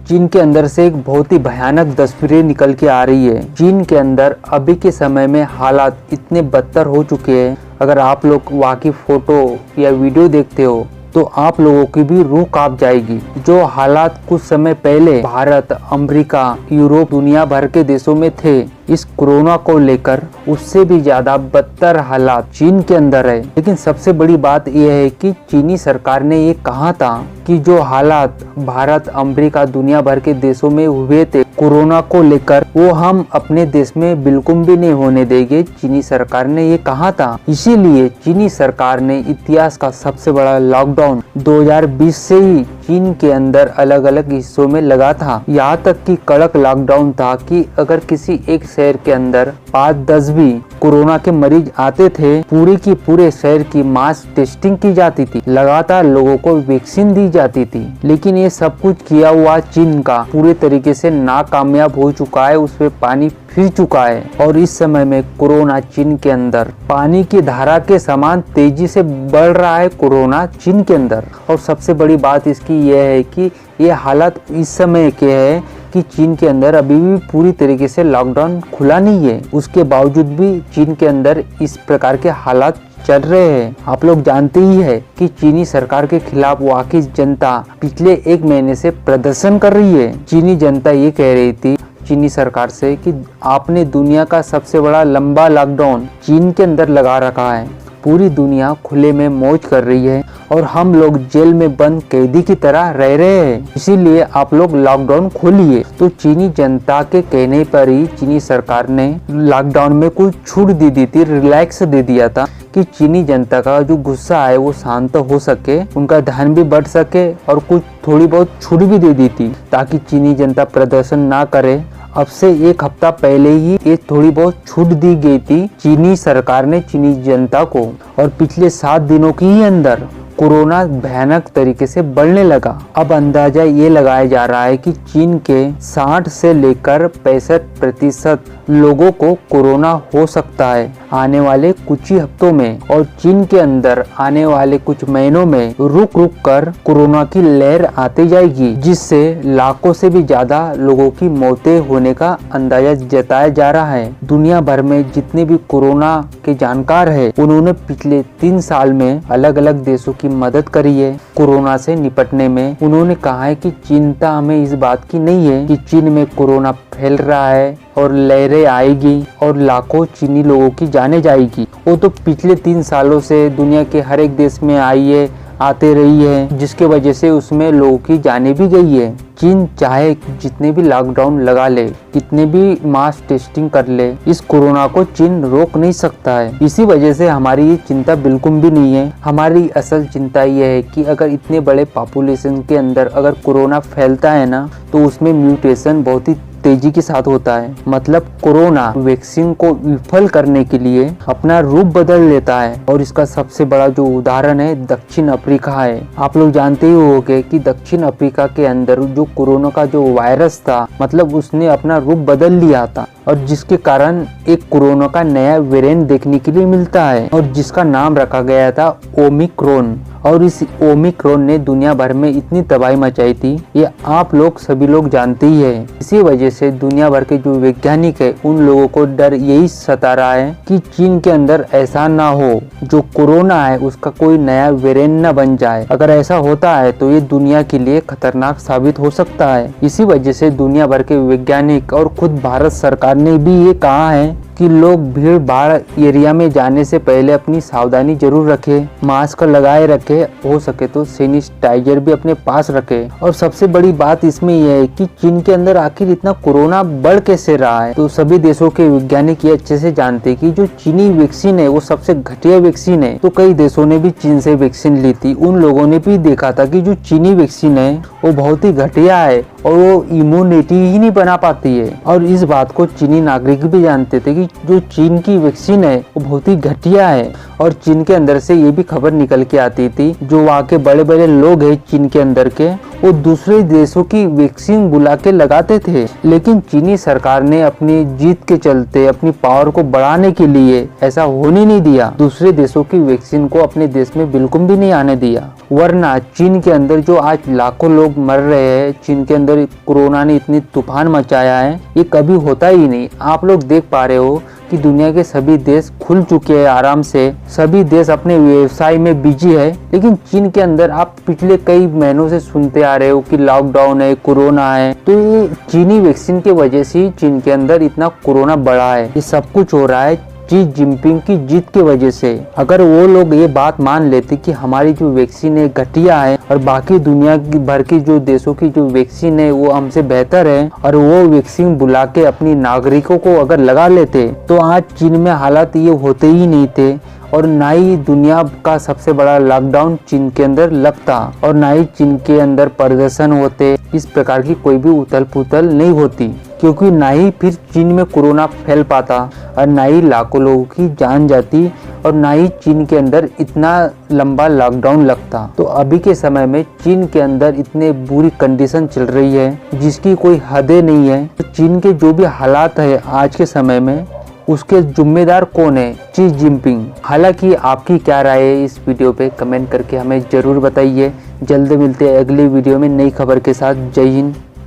चीन के अंदर से एक बहुत ही भयानक तस्वीरें निकल के आ रही है। चीन के अंदर अभी के समय में हालात इतने बदतर हो चुके हैं, अगर आप लोग वहाँ की फोटो या वीडियो देखते हो तो आप लोगों की भी रूह कांप जाएगी। जो हालात कुछ समय पहले भारत, अमेरिका, यूरोप, दुनिया भर के देशों में थे इस कोरोना को लेकर, उससे भी ज्यादा बदतर हालात चीन के अंदर है। लेकिन सबसे बड़ी बात यह है कि चीनी सरकार ने ये कहा था कि जो हालात भारत, अमेरिका, दुनिया भर के देशों में हुए थे कोरोना को लेकर, वो हम अपने देश में बिल्कुल भी नहीं होने देंगे। चीनी सरकार ने ये कहा था। इसीलिए चीनी सरकार ने इतिहास का सबसे बड़ा लॉकडाउन 2020 से ही चीन के अंदर अलग अलग हिस्सों में लगा था। यहाँ तक कि कड़क लॉकडाउन था कि अगर किसी एक शहर के अंदर 5-10 भी कोरोना के मरीज आते थे, पूरे की पूरे शहर की मास टेस्टिंग की जाती थी, लगातार लोगों को वैक्सीन दी जाती थी। लेकिन ये सब कुछ किया हुआ चीन का पूरे तरीके से नाकामयाब हो चुका है, उस पे पानी फिर चुका है और इस समय में कोरोना चीन के अंदर पानी की धारा के समान तेजी से बढ़ रहा है कोरोना चीन के अंदर। और सबसे बड़ी बात इसकी यह है कि ये हालत इस समय के है कि चीन के अंदर अभी भी पूरी तरीके से लॉकडाउन खुला नहीं है, उसके बावजूद भी चीन के अंदर इस प्रकार के हालात चल रहे हैं। आप लोग जानते ही है कि चीनी सरकार के खिलाफ वहाँ की जनता पिछले 1 महीने से प्रदर्शन कर रही है। चीनी जनता ये कह रही थी चीनी सरकार से कि आपने दुनिया का सबसे बड़ा लंबा लॉकडाउन चीन के अंदर लगा रखा है, पूरी दुनिया खुले में मौज कर रही है और हम लोग जेल में बंद कैदी की तरह रह रहे हैं, इसीलिए आप लोग लॉकडाउन खोलिए। तो चीनी जनता के कहने पर ही चीनी सरकार ने लॉकडाउन में कुछ छूट दे दी थी, रिलैक्स दे दिया था कि चीनी जनता का जो गुस्सा है वो शांत हो सके, उनका ध्यान भी बढ़ सके और कुछ थोड़ी बहुत छूट भी दे दी थी ताकि चीनी जनता प्रदर्शन ना करे। अब से 1 हफ्ता पहले ही ये थोड़ी बहुत छूट दी गई थी चीनी सरकार ने चीनी जनता को, और पिछले 7 दिनों के ही अंदर कोरोना भयानक तरीके से बढ़ने लगा। अब अंदाजा ये लगाया जा रहा है कि चीन के 60 से लेकर 65% लोगों को कोरोना हो सकता है आने वाले कुछ ही हफ्तों में, और चीन के अंदर आने वाले कुछ महीनों में रुक रुक कर कोरोना की लहर आती जाएगी, जिससे लाखों से भी ज्यादा लोगों की मौतें होने का अंदाजा जताया जा रहा है। दुनिया भर में जितने भी कोरोना के जानकार है उन्होंने पिछले 3 साल में अलग अलग देशों की मदद करी है कोरोना से निपटने में। उन्होंने कहा है कि चिंता हमें इस बात की नहीं है कि चीन में कोरोना फैल रहा है और लहरें आएगी और लाखों चीनी लोगों की जाने जाएगी। वो तो पिछले 3 सालों से दुनिया के हर एक देश में आई है, आते रही है, जिसके वजह से उसमें लोगों की जाने भी गई है। चीन चाहे जितने भी लॉकडाउन लगा ले, कितने भी मास टेस्टिंग कर ले, इस कोरोना को चीन रोक नहीं सकता है। इसी वजह से हमारी ये चिंता बिल्कुल भी नहीं है। हमारी असल चिंता ये है कि अगर इतने बड़े पॉपुलेशन के अंदर अगर कोरोना फैलता है ना, तो उसमें म्यूटेशन बहुत ही तेजी के साथ होता है। मतलब कोरोना वैक्सीन को विफल करने के लिए अपना रूप बदल लेता है, और इसका सबसे बड़ा जो उदाहरण है दक्षिण अफ्रीका है। आप लोग जानते ही होंगे कि दक्षिण अफ्रीका के अंदर जो कोरोना का जो वायरस था, मतलब उसने अपना रूप बदल लिया था, और जिसके कारण एक कोरोना का नया वेरिएंट देखने के लिए मिलता है, और जिसका नाम रखा गया था ओमिक्रॉन। और इस ओमिक्रॉन ने दुनिया भर में इतनी तबाही मचाई थी, ये आप लोग सभी लोग जानते ही है। इसी वजह से दुनिया भर के जो वैज्ञानिक है उन लोगों को डर यही सता रहा है कि चीन के अंदर ऐसा ना हो, जो कोरोना है उसका कोई नया वेरिएंट न बन जाए। अगर ऐसा होता है तो ये दुनिया के लिए खतरनाक साबित हो सकता है। इसी वजह से दुनिया भर के वैज्ञानिक और खुद भारत सरकार ने भी ये कहा है कि लोग भीड़ भाड़ एरिया में जाने से पहले अपनी सावधानी जरूर रखें, मास्क लगाए रखें, हो सके तो सैनिटाइजर भी अपने पास रखें। और सबसे बड़ी बात इसमें यह है कि चीन के अंदर आखिर इतना कोरोना बढ़ कैसे रहा है। तो सभी देशों के वैज्ञानिक ये अच्छे से जानते हैं कि जो चीनी वैक्सीन है वो सबसे घटिया वैक्सीन है। तो कई देशों ने भी चीन से वैक्सीन ली थी, उन लोगों ने भी देखा था कि जो चीनी वैक्सीन है वो बहुत ही घटिया है और वो इम्यूनिटी ही नहीं बना पाती है। और इस बात को चीनी नागरिक भी जानते थे कि जो चीन की वैक्सीन है वो बहुत ही घटिया है। और चीन के अंदर से ये भी खबर निकल के आती थी, जो वहाँ के बड़े बड़े लोग हैं चीन के अंदर के, वो दूसरे देशों की वैक्सीन बुला के लगाते थे, लेकिन चीनी सरकार ने अपनी जीत के चलते, अपनी पावर को बढ़ाने के लिए ऐसा होने नहीं दिया। दूसरे देशों की वैक्सीन को अपने देश में बिल्कुल भी नहीं आने दिया। वरना चीन के अंदर जो आज लाखों लोग मर रहे हैं, चीन के अंदर कोरोना ने इतनी तूफान मचाया है, ये कभी होता ही नहीं। आप लोग देख पा रहे हो कि दुनिया के सभी देश खुल चुके हैं आराम से, सभी देश अपने व्यवसाय में बिजी है, लेकिन चीन के अंदर आप पिछले कई महीनों से सुनते आ रहे हो कि लॉकडाउन है, कोरोना है। तो ये चीनी वैक्सीन की वजह से चीन के अंदर इतना कोरोना बढ़ा है। ये सब कुछ हो रहा है शी जिनपिंग की जीत की वजह से। अगर वो लोग ये बात मान लेते कि हमारी जो वैक्सीन है घटिया है और बाकी दुनिया भर की जो देशों की जो वैक्सीन है वो हमसे बेहतर है, और वो वैक्सीन बुला के अपनी नागरिकों को अगर लगा लेते, तो आज चीन में हालात ये होते ही नहीं थे, और ना ही दुनिया का सबसे बड़ा लॉकडाउन चीन के अंदर लगता, और ना ही चीन के अंदर प्रदर्शन होते। इस प्रकार की कोई भी उथल पुथल नहीं होती, क्योंकि ना ही फिर चीन में कोरोना फैल पाता, और ना ही लाखों लोगों की जान जाती, और ना ही चीन के अंदर इतना लंबा लॉकडाउन लगता। तो अभी के समय में चीन के अंदर इतने बुरी कंडीशन चल रही है जिसकी कोई हदें नहीं है। तो चीन के जो भी हालात है आज के समय में, उसके जिम्मेदार कौन है? Xi Jinping. हालांकि आपकी क्या राय है इस वीडियो पे, कमेंट करके हमें जरूर बताइए। जल्द मिलते हैं अगली वीडियो में नई खबर के साथ। जय हिंद।